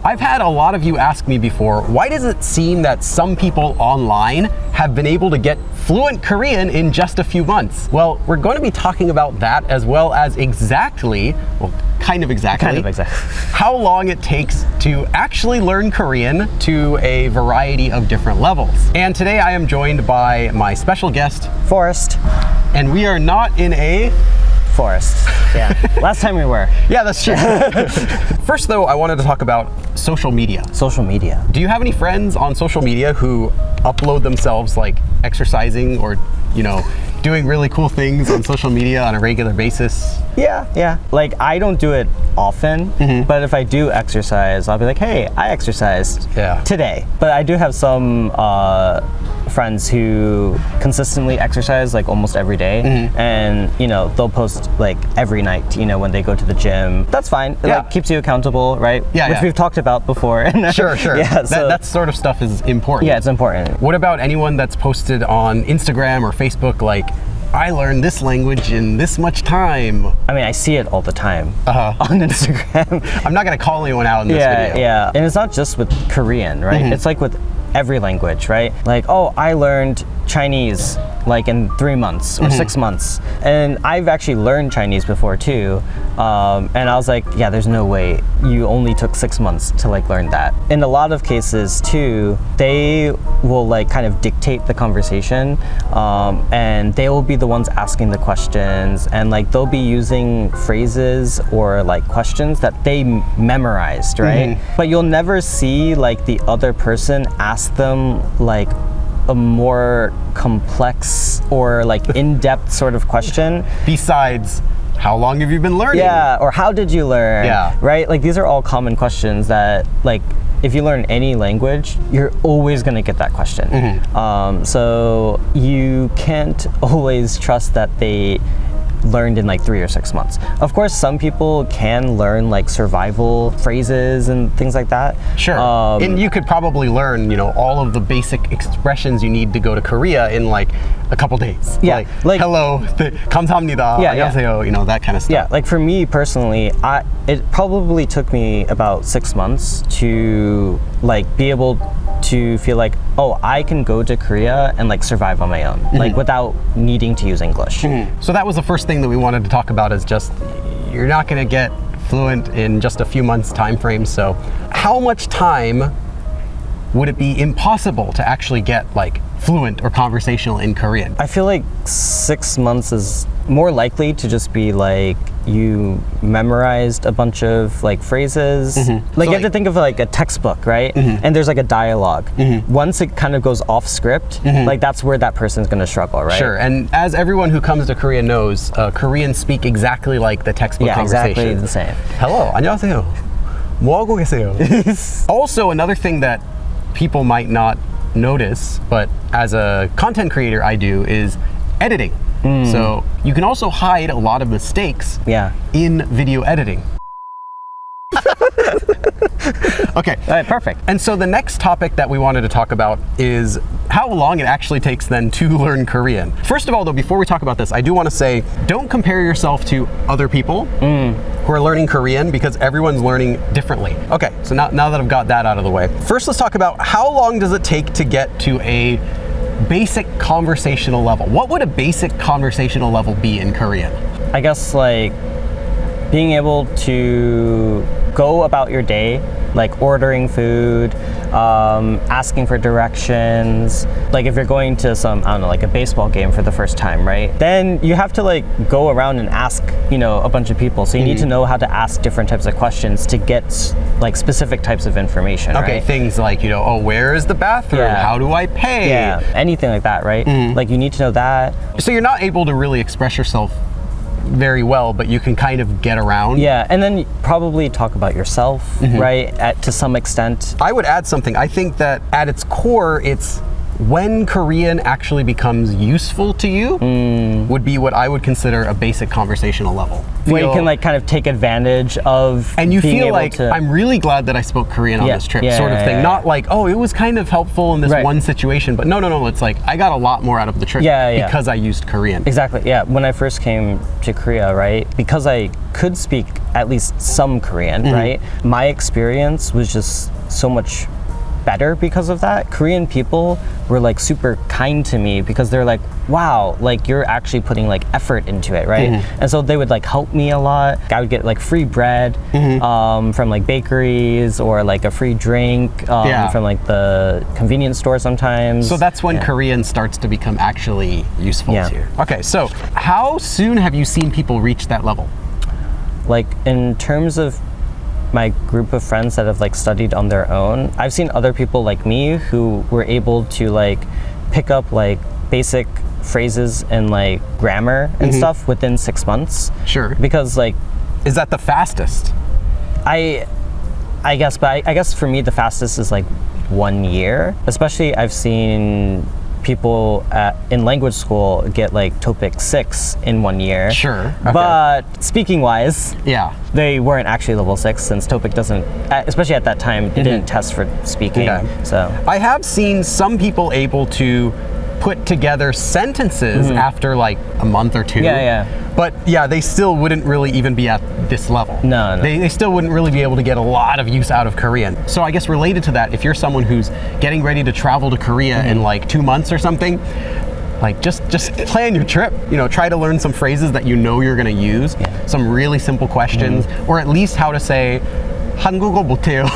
I've had a lot of you ask me before, why does it seem that some people online have been able to get fluent Korean in just a few months? Well, we're going to be talking about that as well as kind of exactly how long it takes to actually learn Korean to a variety of different levels. And today I am joined by my special guest, Forrest. And we are not in a Forrest. Yeah. Last time we were. Yeah, that's true. First, though, I wanted to talk about social media. Social media. Do you have any friends on social media who upload themselves like exercising or, doing really cool things on social media on a regular basis? Yeah. Like, I don't do it often, but if I do exercise, I'll be like, hey, I exercised today. But I do have some friends who consistently exercise like almost every day, and they'll post like every night when they go to the gym. That's fine. It like keeps you accountable, right? Which we've talked about before. Sure. Yeah, that sort of stuff is important. Yeah, it's important. What about anyone that's posted on Instagram or Facebook like, I learned this language in this much time? I mean, I see it all the time on Instagram. I'm not going to call anyone out in this video. Yeah. And it's not just with Korean, right? It's like with every language, right? Like, oh, I learned Chinese like in 3 months or 6 months. And I've actually learned Chinese before too. And I was like, yeah, there's no way you only took 6 months to like learn that. In a lot of cases too, they will like kind of dictate the conversation, and they will be the ones asking the questions, and like they'll be using phrases or like questions that they memorized, right? But you'll never see like the other person ask them like a more complex or like in-depth sort of question. Besides, how long have you been learning? Yeah, or how did you learn? Yeah. Right? Like, these are all common questions that, like, if you learn any language, you're always going to get that question. So you can't always trust that they learned in like 3 or 6 months. Of course, some people can learn like survival phrases and things like that. Sure. And you could probably learn, all of the basic expressions you need to go to Korea in like a couple days. Yeah. Like hello, 감사합니다, 안녕하세요, that kind of stuff. Yeah. Like for me personally, it probably took me about 6 months to like be able to feel like, oh, I can go to Korea and like survive on my own, like without needing to use English. So that was the first thing that we wanted to talk about, is just you're not going to get fluent in just a few months time frame. So how much time would it be impossible to actually get like fluent or conversational in Korean? I feel like 6 months is more likely to just be like you memorized a bunch of like phrases. Like, you have to think of like a textbook, right? And there's like a dialogue. Once it kind of goes off script, like that's where that person's going to struggle, right? Sure. And as everyone who comes to Korea knows, Koreans speak exactly like the textbook conversation. Exactly the same. Hello, 안녕하세요. 뭐 하고 계세요? Also, another thing that people might not notice, but as a content creator I do, is editing. So you can also hide a lot of mistakes in video editing. Okay. All right, perfect. And so the next topic that we wanted to talk about is how long it actually takes then to learn Korean. First of all, though, before we talk about this, I do want to say, don't compare yourself to other people who are learning Korean, because everyone's learning differently. Okay, so now that I've got that out of the way, first let's talk about how long does it take to get to a basic conversational level. What would a basic conversational level be in Korean? I guess like being able to go about your day, like ordering food, asking for directions. Like if you're going to some, I don't know, like a baseball game for the first time, right? Then you have to like go around and ask, a bunch of people. So you need to know how to ask different types of questions to get like specific types of information, okay, right? Things like, oh, where is the bathroom? Yeah. How do I pay? Yeah, anything like that, right? Like you need to know that. So you're not able to really express yourself very well, but you can kind of get around. Yeah, and then probably talk about yourself, right? To some extent. I would add something. I think that at its core, it's when Korean actually becomes useful to you would be what I would consider a basic conversational level. Where you can like kind of take advantage of and you being feel able like to, I'm really glad that I spoke Korean on this trip, Yeah, sort of yeah, thing. yeah. Not like, oh, it was kind of helpful in this Right. one situation, but no, it's like I got a lot more out of the trip because I used Korean. Exactly, yeah. When I first came to Korea, right, because I could speak at least some Korean, right, my experience was just so much better because of that. Korean people were like super kind to me because they're like, wow, like you're actually putting like effort into it, right? And so they would like help me a lot. I would get like free bread from like bakeries or like a free drink from like the convenience store sometimes. So that's when Korean starts to become actually useful to you. Okay, so how soon have you seen people reach that level? Like in terms of my group of friends that have like studied on their own, I've seen other people like me who were able to like pick up like basic phrases and like grammar and stuff within 6 months. Sure. Because like, is that the fastest? I guess, but I guess for me the fastest is like 1 year. Especially I've seen people in language school get like TOEIC 6 in 1 year. Sure. Okay. But speaking wise, yeah, they weren't actually level 6 since TOEIC doesn't, especially at that time, it didn't test for speaking. So I have seen some people able to put together sentences after like a month or two. But yeah, they still wouldn't really even be at this level. No. They still wouldn't really be able to get a lot of use out of Korean. So I guess related to that, if you're someone who's getting ready to travel to Korea in like 2 months or something, like just plan your trip. You know, try to learn some phrases that you know you're gonna use, some really simple questions, or at least how to say, 한국어 못해요.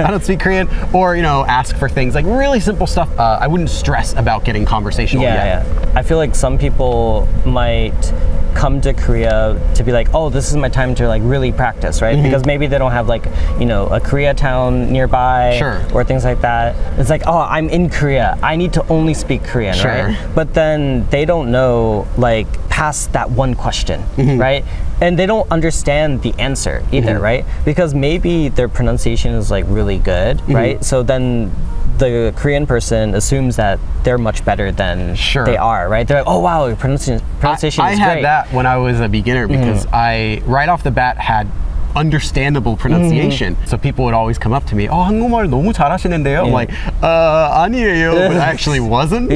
I don't speak Korean. Or, you know, ask for things like really simple stuff. I wouldn't stress about getting conversational yet. I feel like some people might come to Korea to be like, oh, this is my time to like really practice, right? Because maybe they don't have like, you know, a Koreatown nearby or things like that. It's like, oh, I'm in Korea, I need to only speak Korean, right? But then they don't know like past that one question, right? And they don't understand the answer either, right? Because maybe their pronunciation is like really good, right? So then the Korean person assumes that they're much better than they are, right? They're like, oh wow, your pronunciation is great. I had that when I was a beginner because I, right off the bat, had understandable pronunciation. So people would always come up to me, oh, 한국말 너무 잘하시는데요? I'm like, 아니에요, but I actually wasn't.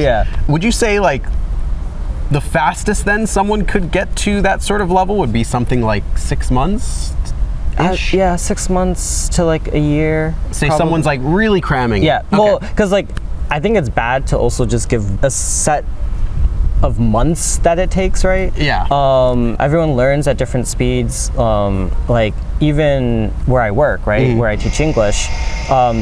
Would you say like the fastest then someone could get to that sort of level would be something like 6 months? Yeah, 6 months to like a year. Say someone's like really cramming. Well, because like I think it's bad to also just give a set of months that it takes, right? Everyone learns at different speeds. Like even where I work, right, where I teach English,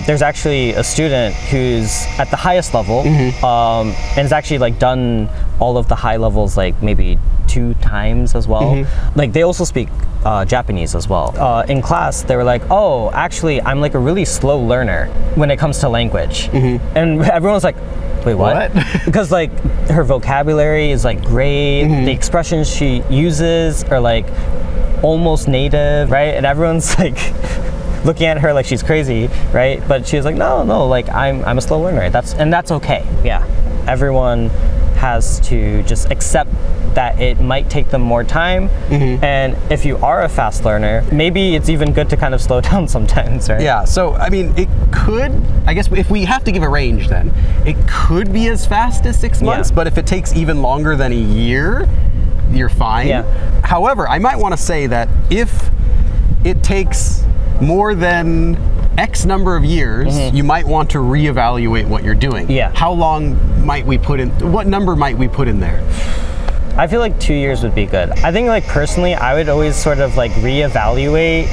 there's actually a student who's at the highest level and has actually like done all of the high levels like maybe 2 times as well. Like they also speak Japanese as well. In class, they were like, oh, actually, I'm like a really slow learner when it comes to language. And everyone's like, wait, what? Because like her vocabulary is like great. The expressions she uses are like almost native, right? And everyone's like looking at her like she's crazy, right? But she was like, no, like I'm a slow learner. That's okay. Yeah, everyone has to just accept that it might take them more time. And if you are a fast learner, maybe it's even good to kind of slow down sometimes, right? Yeah, so I mean, it could, I guess if we have to give a range then, it could be as fast as 6 months, but if it takes even longer than a year, you're fine. However, I might want to say that if it takes more than X number of years, you might want to reevaluate what you're doing. How long might we put in, what number might we put in there? I feel like 2 years would be good. I think like personally, I would always sort of like reevaluate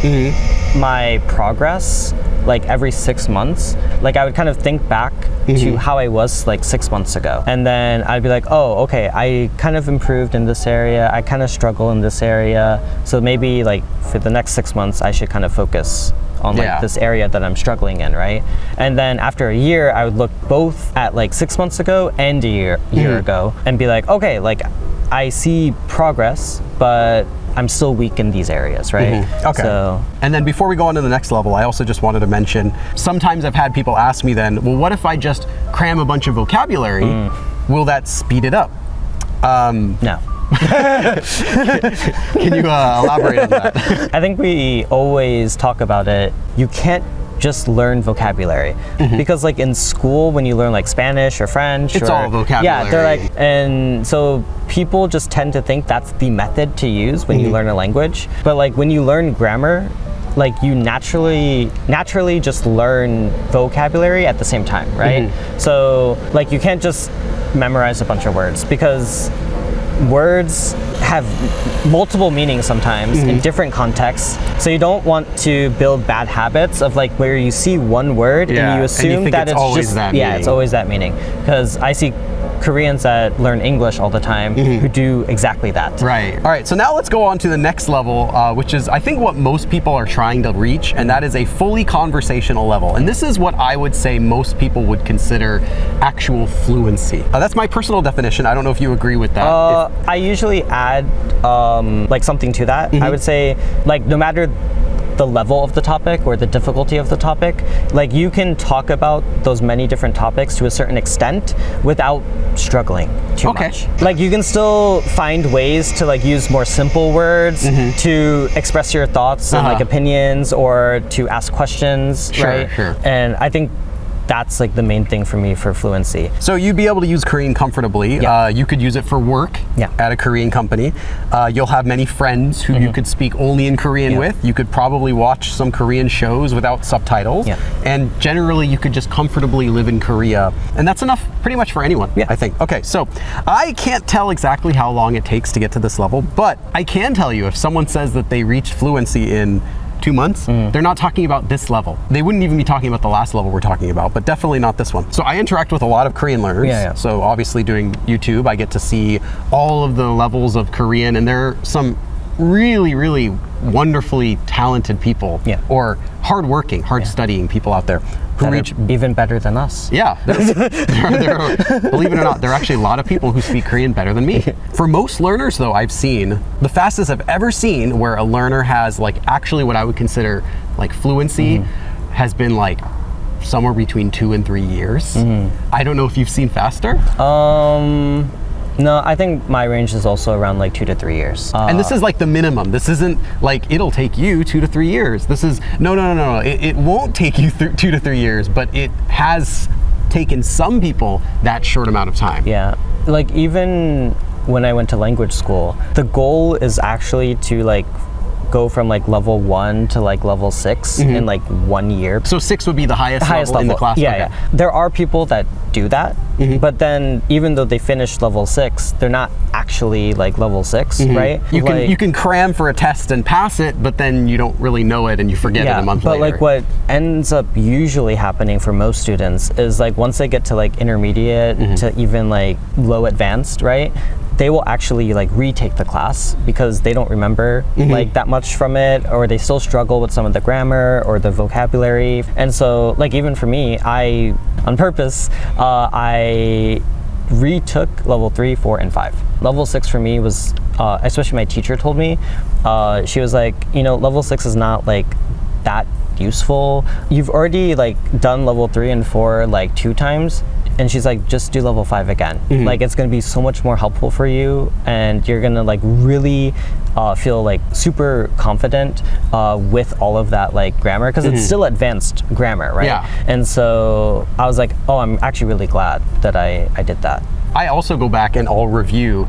my progress like every 6 months. Like I would kind of think back to how I was like 6 months ago. And then I'd be like, oh, okay, I kind of improved in this area. I kind of struggle in this area. So maybe like for the next 6 months, I should kind of focus on like this area that I'm struggling in, right? And then after a year, I would look both at like 6 months ago and a year ago and be like, okay, like I see progress, but I'm still weak in these areas, right? Okay. So, and then before we go on to the next level, I also just wanted to mention, sometimes I've had people ask me then, well, what if I just cram a bunch of vocabulary, will that speed it up? No. Can you elaborate on that? I think we always talk about it. You can't just learn vocabulary because like in school when you learn like Spanish or French, it's all vocabulary. Yeah, they're like, and so people just tend to think that's the method to use when you learn a language. But like when you learn grammar, like you naturally just learn vocabulary at the same time, right? So like you can't just memorize a bunch of words because words have multiple meanings sometimes in different contexts. So you don't want to build bad habits of like where you see one word and you assume that it's always just that meaning. It's always that meaning. Because I see Koreans that learn English all the time who do exactly that. Right. All right, so now let's go on to the next level, which is I think what most people are trying to reach, and that is a fully conversational level. And this is what I would say most people would consider actual fluency. That's my personal definition. I don't know if you agree with that. I usually add like something to that. I would say like no matter the level of the topic or the difficulty of the topic, like you can talk about those many different topics to a certain extent without struggling too much. Like you can still find ways to like use more simple words to express your thoughts and like opinions or to ask questions, right? Sure. And I think that's like the main thing for me for fluency. So you'd be able to use Korean comfortably. Yeah. You could use it for work at a Korean company. You'll have many friends who you could speak only in Korean with. You could probably watch some Korean shows without subtitles. And generally you could just comfortably live in Korea. And that's enough pretty much for anyone, I think. Okay, so I can't tell exactly how long it takes to get to this level, but I can tell you if someone says that they reached fluency in 2 months, they're not talking about this level. They wouldn't even be talking about the last level we're talking about, but definitely not this one. So I interact with a lot of Korean learners. So obviously doing YouTube, I get to see all of the levels of Korean, and there are some really, really wonderfully talented people or hardworking, hard studying people out there who reach even better than us. Yeah, believe it or not, there are actually a lot of people who speak Korean better than me. For most learners though, I've seen, the fastest I've ever seen where a learner has like actually what I would consider like fluency has been like somewhere between 2 and 3 years. I don't know if you've seen faster. No, I think my range is also around like 2 to 3 years. And this is like the minimum. This isn't like it'll take you 2 to 3 years. This is no. It won't take you 2 to 3 years, but it has taken some people that short amount of time. Yeah, like even when I went to language school, the goal is actually to like go from like level 1 to like level 6 in like 1 year. So 6 would be the highest level in the class? Yeah. There are people that do that, but then even though they finish level 6, they're not actually like level 6, right? You can cram for a test and pass it, but then you don't really know it and you forget it a month later. But like what ends up usually happening for most students is like once they get to like intermediate to even like low advanced, right? They will actually like retake the class because they don't remember like that much from it, or they still struggle with some of the grammar or the vocabulary. And so like even for me, I on purpose I retook level 3, 4, and 5. Level 6 for me was especially my teacher told me, she was like, you know, level 6 is not like that useful. You've already like done level 3 and 4 like 2 times. And she's like, just do level 5 again. Like it's gonna be so much more helpful for you, and you're gonna like really feel like super confident with all of that like grammar, because it's still advanced grammar, right? Yeah. And so I was like, oh, I'm actually really glad that I did that. I also go back and I'll review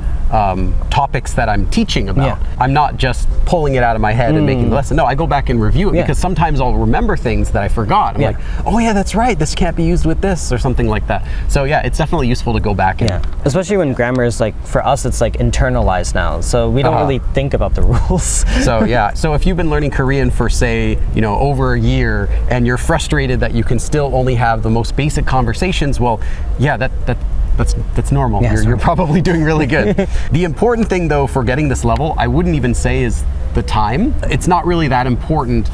topics that I'm teaching about. I'm not just pulling it out of my head and making the lesson. No, I go back and review it because sometimes I'll remember things that I forgot. I'm like, oh yeah, that's right. This can't be used with this or something like that. So yeah, it's definitely useful to go back and especially when grammar is like, for us, it's like internalized now. So we don't really think about the rules. So yeah, so if you've been learning Korean for say, you know, over a year and you're frustrated that you can still only have the most basic conversations, well, yeah, that's normal. You're probably doing really good. The important thing though for getting this level, I wouldn't even say is the time. It's not really that important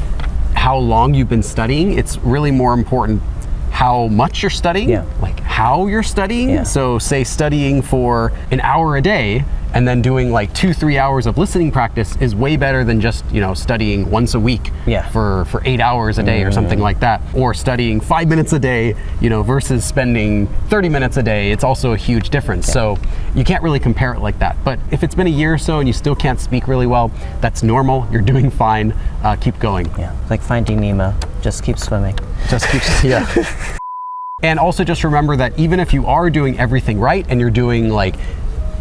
how long you've been studying. It's really more important how much you're studying, like how you're studying. So say studying for an hour a day and then doing like 2-3 hours of listening practice is way better than just, studying once a week for 8 hours a day or something like that, or studying 5 minutes a day, versus spending 30 minutes a day. It's also a huge difference. So you can't really compare it like that. But if it's been a year or so and you still can't speak really well, that's normal. You're doing fine. Keep going. Yeah, like Finding Nemo. Just keep swimming. Yeah. And also just remember that even if you are doing everything right and you're doing like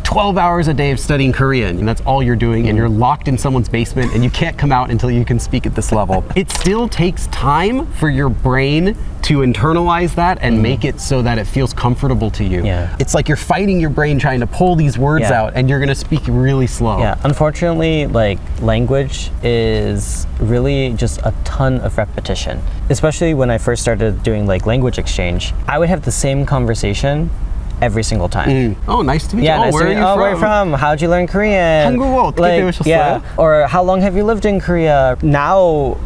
12 hours a day of studying Korean, and that's all you're doing, and you're locked in someone's basement and you can't come out until you can speak at this level, it still takes time for your brain to internalize that and make it so that it feels comfortable to you. Yeah. It's like you're fighting your brain trying to pull these words out, and you're gonna speak really slow. Yeah, unfortunately, like, language is really just a ton of repetition. Especially when I first started doing like language exchange, I would have the same conversation every single time. Oh, nice to meet you. Nice Where to are meet you from? Where are you from? How'd you learn Korean? 한국어 어떻게 배우셨어요? Or how long have you lived in Korea? Now,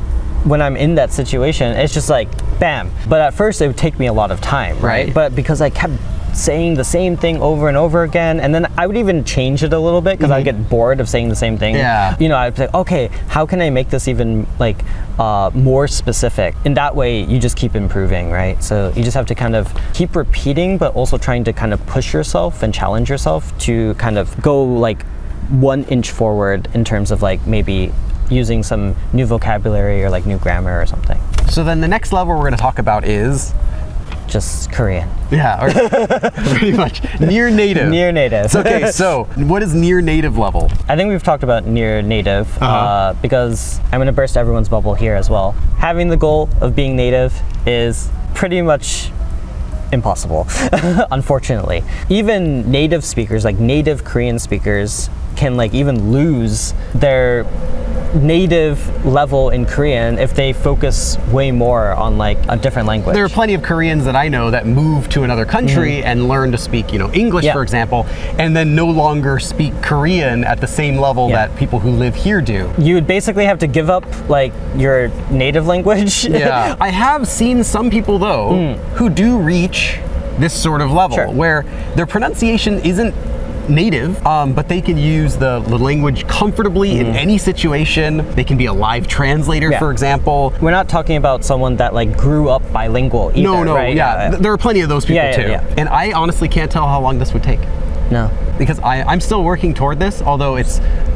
when I'm in that situation, it's just like, bam. But at first, it would take me a lot of time, right? But because I kept saying the same thing over and over again, and then I would even change it a little bit because I'd get bored of saying the same thing. Yeah. I'd say, okay, how can I make this even like more specific? In that way, you just keep improving, right? So you just have to kind of keep repeating, but also trying to kind of push yourself and challenge yourself to kind of go like 1 inch forward in terms of like maybe using some new vocabulary or like new grammar or something. So then the next level we're going to talk about is just Korean. Yeah, or pretty much near native. Near native. Okay, so what is near native level? I think we've talked about near native because I'm going to burst everyone's bubble here as well. Having the goal of being native is pretty much impossible, unfortunately. Even native speakers, like native Korean speakers, can like even lose their native level in Korean if they focus way more on like a different language. There are plenty of Koreans that I know that move to another country and learn to speak, English, for example, and then no longer speak Korean at the same level that people who live here do. You would basically have to give up like your native language. Yeah. I have seen some people though who do reach this sort of level where their pronunciation isn't native, but they can use the language comfortably in any situation. They can be a live translator, for example. We're not talking about someone that like grew up bilingual either, No, right? There are plenty of those people too. Yeah. And I honestly can't tell how long this would take. No. Because I'm still working toward this, although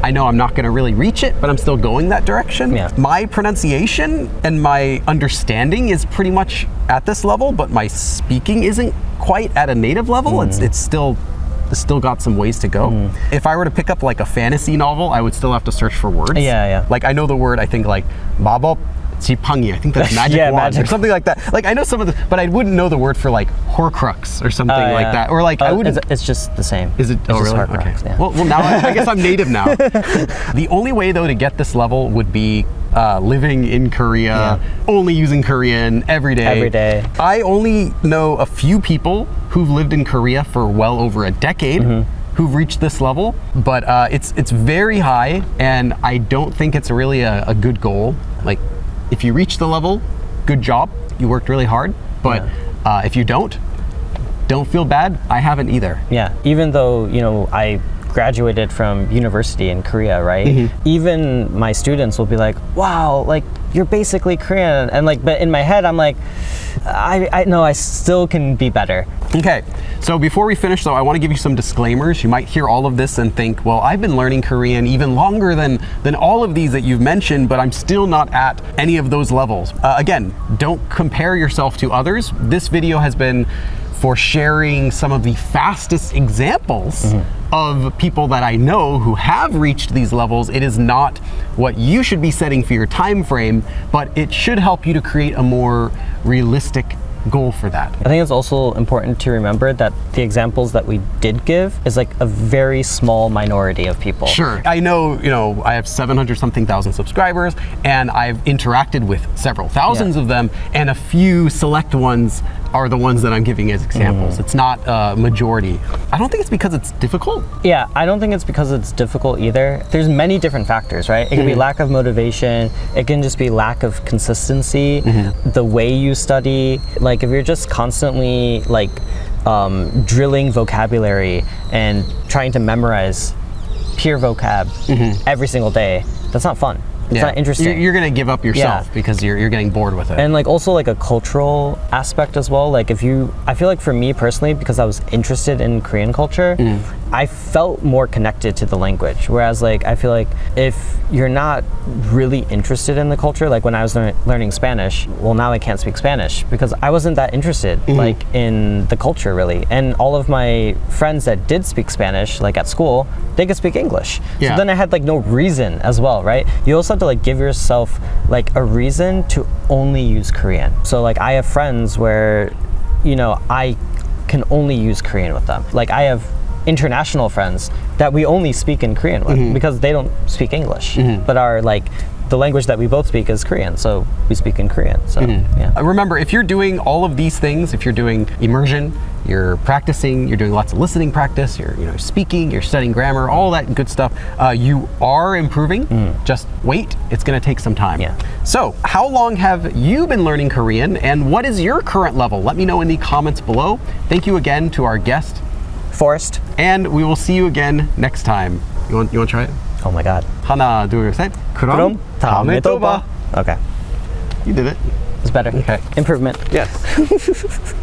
I know I'm not going to really reach it, but I'm still going that direction. Yeah. My pronunciation and my understanding is pretty much at this level, but my speaking isn't quite at a native level. It's still got some ways to go. If I were to pick up like a fantasy novel, I would still have to search for words. Yeah. Like I know the word, I think like 마법 지팡이. I think that's magic wand or something like that. Like I know some of the, but I wouldn't know the word for like Horcrux or something like that. Or like I wouldn't. It's just the same. Is it? Oh, really? Okay. Well, now I guess I'm native now. The only way though to get this level would be living in Korea, only using Korean every day. Every day. I only know a few people who've lived in Korea for well over a decade who've reached this level, but it's very high, and I don't think it's really a good goal. Like, if you reach the level, good job, you worked really hard, but if you don't feel bad. I haven't either. Yeah, even though, I graduated from university in Korea, right? Even my students will be like, wow, like you're basically Korean. And like, but in my head, I'm like, I know I still can be better. Okay, so before we finish though, I want to give you some disclaimers. You might hear all of this and think, well, I've been learning Korean even longer than all of these that you've mentioned, but I'm still not at any of those levels. Again, don't compare yourself to others. This video has been for sharing some of the fastest examples of people that I know who have reached these levels. It is not what you should be setting for your time frame, but it should help you to create a more realistic goal for that. I think it's also important to remember that the examples that we did give is like a very small minority of people. Sure. I know, I have 700-something thousand subscribers, and I've interacted with several thousands of them, and a few select ones are the ones that I'm giving as examples. It's not a majority. I don't think it's because it's difficult. Yeah, I don't think it's because it's difficult either. There's many different factors, right? It can be lack of motivation. It can just be lack of consistency, the way you study. Like if you're just constantly like drilling vocabulary and trying to memorize pure vocab every single day, that's not fun. It's not interesting. You're gonna give up yourself because you're getting bored with it. And like also like a cultural aspect as well. Like I feel like for me personally, because I was interested in Korean culture, I felt more connected to the language. Whereas like I feel like if you're not really interested in the culture, like when I was learning Spanish, well now I can't speak Spanish because I wasn't that interested like in the culture really. And all of my friends that did speak Spanish, like at school, they could speak English. So then I had like no reason as well, right? You also have to like give yourself like a reason to only use Korean. So like I have friends where, you know, I can only use Korean with them. Like I have international friends that we only speak in Korean with because they don't speak English, but our like the language that we both speak is Korean, so we speak in Korean. So yeah. Remember, if you're doing all of these things, if you're doing immersion, you're practicing, you're doing lots of listening practice, you're speaking, you're studying grammar, all that good stuff, you are improving. Just wait, it's going to take some time. Yeah. So how long have you been learning Korean, and what is your current level? Let me know in the comments below. Thank you again to our guest, Forrest. And we will see you again next time. You want to try it? Oh my god. 하나, 둘, 셋. 그럼 다음에 또 봐. Okay. You did it. It's better. Okay. Improvement. Yes.